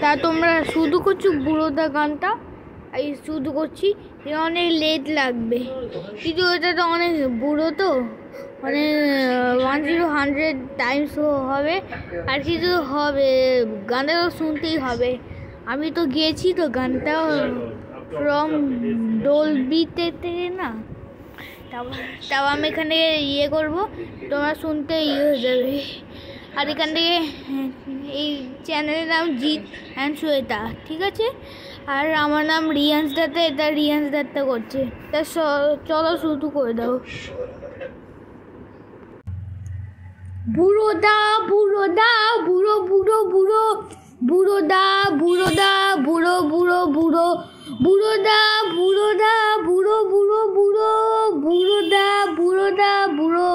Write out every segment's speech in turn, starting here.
তা তোমরা শুধু করছো বুড়োদা গানটা, এই শুধু করছি, অনেক লেট লাগবে, কিন্তু এটা তো অনেক বুড়ো, তো মানে 100 টাইমস হবে, আর কিছু হবে, গানটা তো শুনতেই হবে। আমি তো গেছি তো গানটা ফ্রম ডলবিতে থেকে না, তাও আমি এখানে ইয়ে করবো, তোমরা শুনতে ইয়ে হয়ে যাবে। আর এখান থেকে এই চ্যানেলের নাম জিৎ অ্যান্ড শ্বেতা, ঠিক আছে? আর আমার নাম রিয়ান্স দত্তা, এটা রিয়ান্স দত্তা করছে। তা চলো শুরু করে দাও। বুড়োদা বুড়োদা বুড়ো বুড়ো বুড়ো, বুড়োদা বুড়োদা বুড়ো বুড়ো বুড়ো, বুড়োদা বুড়োদা বুড়ো বুড়ো বুড়ো, বুড়োদা বুড়োদা বুড়ো,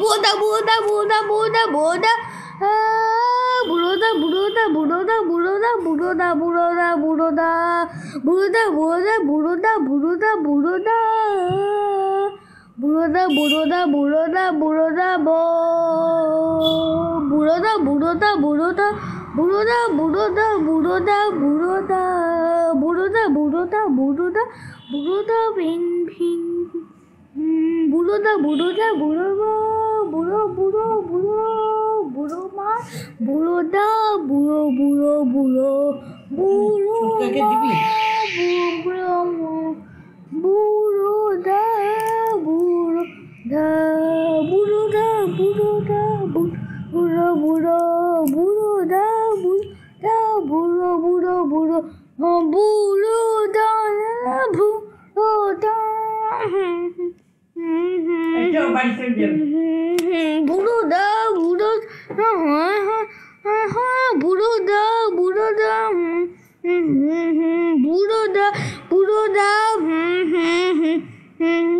বোদা বোদা বোদা বোদা বোদা, বুড়োদা বুড়োদা বুড়োদা বুড়োদা বুড়োদা বুড়োদা বুড়োদা বুড়োদা বুড়োদা বুড়োদা বুড়োদা বুড়োদা, বুড়োদা বুড়োদা বুড়োদা বুড়োদা বুড়োদা বুড়োদা বুড়োদা বুড়োদা বুড়োদা বুড়োদা বুড়োদা বুড়োদা বুড়োদা বুড়োদা বুড়োদা ভিং ভিং, বুড়োদা বুড়োদা বুড়ো বুড়ো বুড়ো বুড়ো বুড়ো মা, বুড়োদা বুড়ো বুড়ো বুড়ো বুড়ো বুড়ো বুড়োদা বুড়োদা বুড়োদা বুড়োদা বুড়ো বুড়ো বুড়োদা বুড়োদা বুড়ো বুড়ো বুড়ো বুড়োদা বুড়োদা, বুড়োদা বুড়ো, বুড়োদা বুড়োদা বুড়োদা বুড়োদা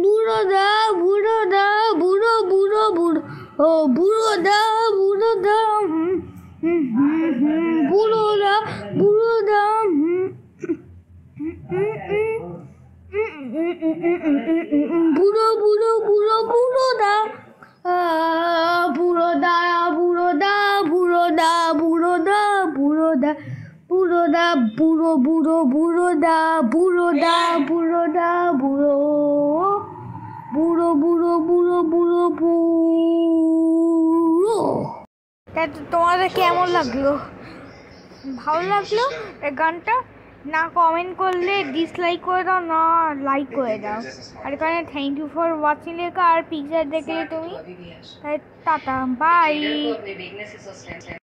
বুড়োদা বুড়োদা বুড়ো বুড়ো বুড়ো, ও বুড়োদা বুড়োদা বুড়োদা বুড়োদা, বুড়ো বুড়ো বুড়ো বুড়োদা, বুড়োদা বুড়োদা বুড়োদা বুড়োদা বুড়োদা বুড়োদা বুড়ো বুড়ো বুড়োদা বুড়োদা বুড়োদা বুড়ো বুড়ো বুড়ো বুড়ো বুড়ো বুড়ো। তোমাদের কেমন লাগলো? ভালো লাগলো এই গানটা? না কমেন্ট করলে ডিসলাইক করে দাও, না লাইক করে দাও। আর এখানে থ্যাংক ইউ ফর ওয়াচিং লেখা আর পিকচার দেখলে তুমি, টাটা বাই।